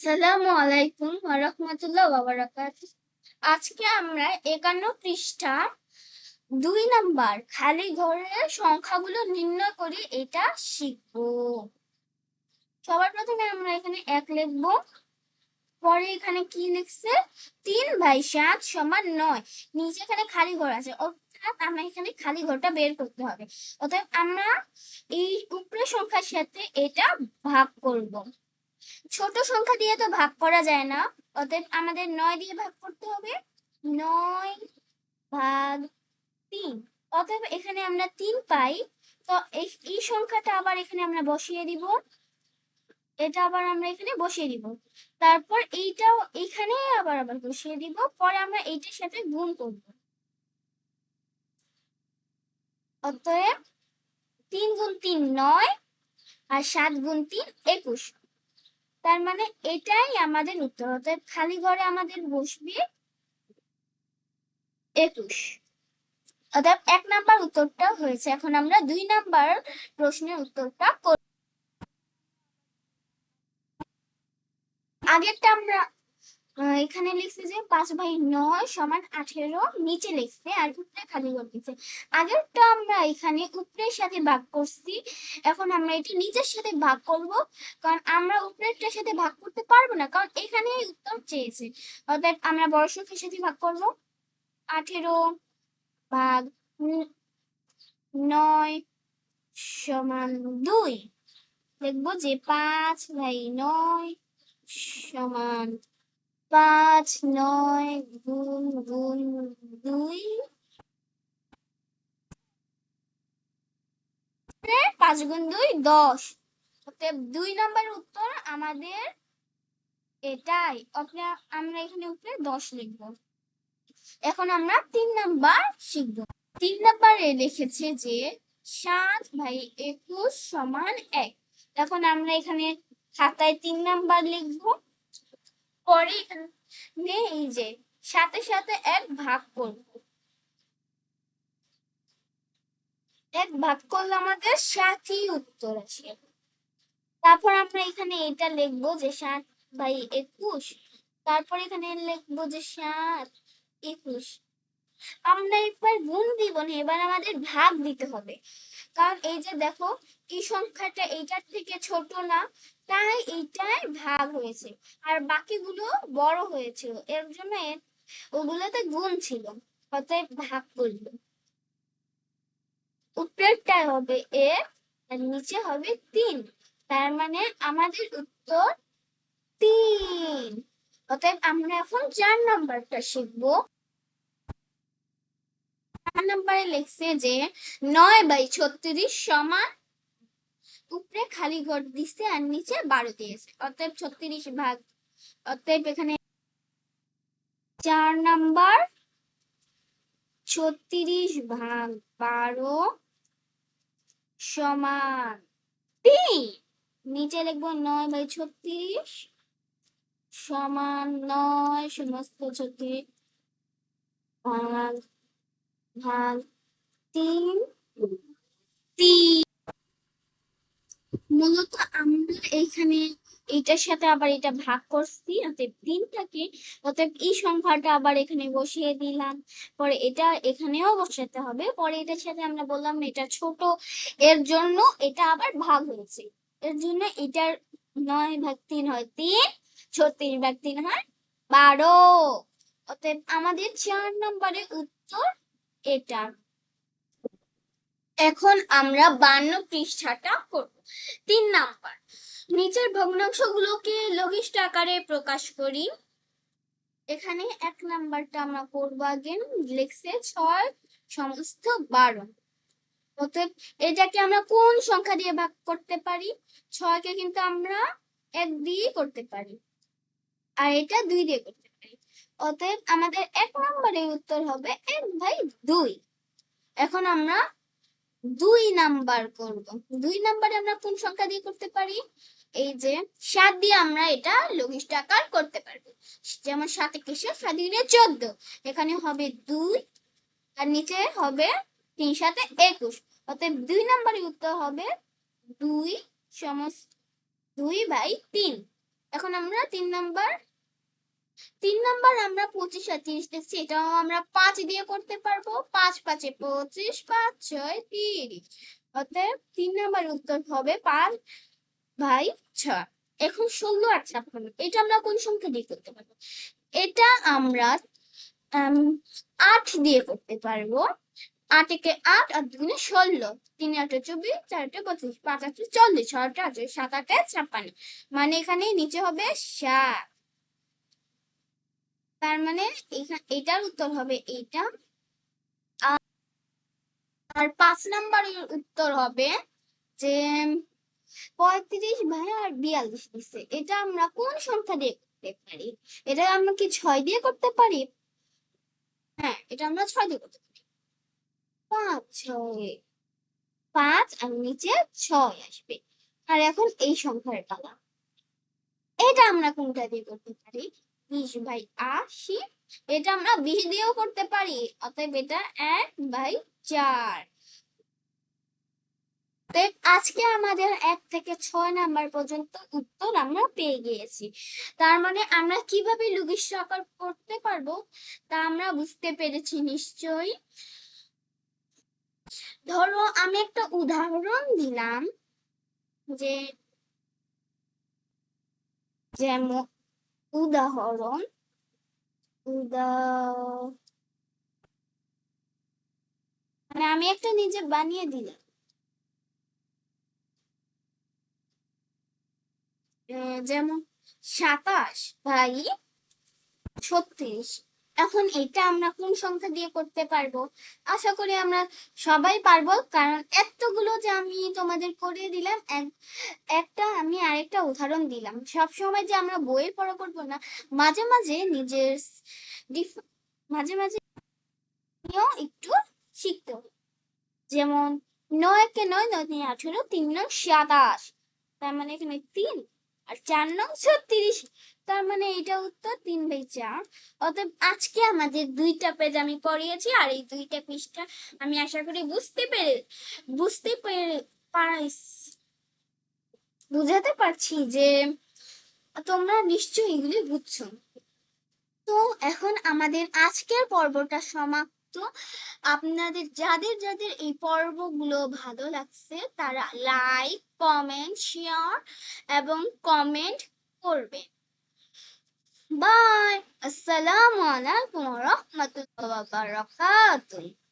আসসালামু আলাইকুম ওয়া রাহমাতুল্লাহি ওয়া বারাকাতুহু। আজকে আমরা 51 পৃষ্ঠা 2 নাম্বার খালি ঘরের সংখ্যাগুলো নির্ণয় করে এটা শিখব। সবার প্রথমে আমরা এখানে 1 লিখব, পরে এখানে কি লিখছে 3/7 = 9। নিচে এখানে খালি ঘর আছে, অর্থাৎ আমরা এখানে খালি ঘরটা বের করতে হবে। অতএব আমরা এই উপরের সংখ্যার সাথে এটা ভাগ করব। ছোট সংখ্যা দিয়ে তো ভাগ করা যায় না, অতএব আমাদের 9 দিয়ে ভাগ করতে হবে। 9/3। অতএব এখানে আমরা 3 পাই। তো এই সংখ্যাটা আবার এখানে আমরা বসিয়ে দিব, এটা আবার আমরা এখানে বসিয়ে দিব, তারপর এইটাও এখানে আবার আবার বসিয়ে দিব, পরে আমরা এইটার সাথে গুণ করব। অতএব 3 × 3 9 আর 7 × 3 21। তার মানে এটাই আমাদের উত্তর। অতএব খালি ঘরে আমাদের বসবে 21। অতএব 1 নাম্বার উত্তরটা হয়েছে। এখন আমরা 2 নাম্বার প্রশ্নের উত্তরটা করব। আগেরটা আমরা এখানে লিখছে যে 5/9 = 18, নিচে লিখছে আর উপরে খালি ঘর দিচ্ছে। আগেরটা আমরা এখানে উপরের সাথে ভাগ করছি, এখন আমরা এটা নিচের সাথে ভাগ করব, কারণ আমরা উপরেরটার সাথে ভাগ করতে পারবো না, কারণ এখানে উত্তর চেয়েছে। অতএব আমরা বড় সংখ্যার সাথে ভাগ করব। 18/9 = 2। লিখবো যে 5/9 = 5 9 গুণ 2, 5 × 2 10। অতএব 2 নাম্বার উত্তর আমাদের এটাই। আমরা এখানে উপরে 10 লিখবো। এখন আমরা 3 নাম্বার শিখব। 3 নাম্বারে লিখেছে যে 7/21 = 1। এখন আমরা এখানে খাতায় 3 নাম্বার লিখবো, পরে এখানে এই যে সাথে সাথে 1 ভাগ করব। 1 ভাগ করলে আমাদের 7ই উত্তর আসে। তারপর আমরা এখানে এটা লিখবো যে 7/21। তারপর এখানে লিখবো যে 7/21। আমরা এবার গুণ দিব না, এবার আমাদের ভাগ দিতে হবে, কারণ এই যে দেখো এই সংখ্যাটা এইটার থেকে ছোট না, তাই এইটাই ভাগ হয়েছে, আর বাকিগুলো বড় হয়েছিল, এর জন্য ওগুলোতে গুণ ছিল, অতএব ভাগ করলো। উপরেরটা হবে 1 আর নিচে হবে 3, তার মানে আমাদের উত্তর 3। অতএব আমরা এখন 4 নাম্বারটা শিখবো। 4 নাম্বারে লিখছে যে 9/36 = উপরে খালি ঘর দিচ্ছে আর নিচে 12 দিয়েছে, অতএব 36 ভাগ। অতএব এখানে 4 নাম্বার 36/12 = 3। নিচে লিখবো 9/36 = 9 সমস্ত 36 ভাগ 3। মূলত আমরা এখানে এইটার সাথে আবার এটা ভাগ করছি, অতএব 3 থাকে। অতএব এই সংখ্যাটা আবার এখানে বসিয়ে দিলাম, পরে এটা এখানেও বসাতে হবে, পরে এটার সাথে আমরা বললাম এটা ছোট, এর জন্য এটা আবার ভাগ হয়েছে, এর জন্য এটার 9/3 হয় 3, 36/3 হয় 12। অতএব আমাদের 4 নম্বরের উত্তর এটা। এখন আমরা 52 পৃষ্ঠাটা করব। 3 নাম্বার, নিচের ভগ্নাংশগুলোকে লঘিষ্ঠ আকারে প্রকাশ করি। এখানে 1 নাম্বারটা আমরা করব। আগে লিখছে 6 সমস্ত 12। অতএব এটাকে আমরা কোন সংখ্যা দিয়ে ভাগ করতে পারি? 6 কে কিন্তু আমরা 1 দিয়ে করতে পারি, আর এটা 2 দিয়ে করতে পারি। অতএব আমাদের 1 নম্বরের উত্তর হবে 1/2। এখন আমরা 2 নাম্বার করব। 2 নাম্বারে আমরা কোন সংখ্যা দিয়ে করতে পারি? এই যে 7 দিয়ে আমরা এটা লঘিষ্ঠ আকার করতে পারবো। যেমন 7 × 7 = 14। এখানে হবে 2 আর নিচে হবে 3 × 7 = 21। অতএব 2 নাম্বারের উত্তর হবে 2 = 2/3। এখন আমরা 3 নাম্বার আমরা 25 আর 30 দেখছি, এটাও আমরা 5 দিয়ে করতে পারবো। 5 5 25, 5 6 30। অতএব 3 নাম্বার উত্তর হবে 5/6। এখন 16 আর 56, এটা আমরা কোন সংখ্যা দিয়ে করতে পারবো? এটা আমরা 8 দিয়ে করতে পারবো। 8 একে 8, 8 দুগুণে 16, 3 8 24, 4 8 25, 5 8 40, 6 8 48, 7 8 56। মানে এখানে নিচে হবে 7। তার মানে এটার উত্তর হবে এইটা। আর 5 নাম্বারের উত্তর হবে যে 35/42 দিচ্ছে। এটা আমরা কোন সংখ্যা দিয়ে করতে পারি? এটা আমরা কি 6 দিয়ে করতে পারি? হ্যাঁ, এটা আমরা 6 দিয়ে করতে পারি। 5 6, 5 আর নিচে 6 আসবে। আর এখন এই সংখ্যার পালা। এটা আমরা কোনটা দিয়ে করতে পারি? 20/80। এটা আমরা 20 দিয়েও করতে পারি, অতএব এটা 1/4। আজকে আমাদের 1 থেকে 6 নাম্বার পর্যন্ত উত্তর আমরা পেয়ে গিয়েছি। তার মানে আমরা কিভাবে লঘিষ্ঠ আকার করতে পারবো তা আমরা বুঝতে পেরেছি নিশ্চয়ই। ধরো আমি একটা উদাহরণ দিলাম, যে যেমন উদাহরণ মানে আমি একটা নিজে বানিয়ে দিলাম, যেমন 27/36। এখন এটা আমরা কোন সংখ্যা দিয়ে করতে পারবো? আশা করি আমরা সবাই পারবো, কারণ এতগুলো যে আমি তোমাদের করে দিলাম, একটা আমি আরেকটা উদাহরণ দিলাম। সব সময় যে আমরা বইয়ের পড়া করবো না, মাঝে মাঝে নিজের মাঝে মাঝে একটু শিখতে হবে। যেমন 9 একে 9, 9 3 18, 3 9 27। তার মানে এখানে 3 আর 4 9 36। তার মানে এটা উত্তর 3/4। অতএব আজকে আমাদের 2টা পেজ আমি পড়িয়েছি, আর এই 2টা পৃষ্ঠা আমি আশা করি বুঝতে পেরে বুঝাতে পারছি যে তোমরা নিশ্চয়ই এগুলি বুঝছো। তো এখন আমাদের আজকের পর্বটা সমাপ্ত। আপনাদের যাদের যাদের এই পর্বগুলো ভালো লাগছে তারা লাইক, কমেন্ট, শেয়ার এবং কমেন্ট করবে। বাই। আসসালামু আলাইকুম ওয়া রাহমাতুল্লাহি ওয়া বারাকাতুহু।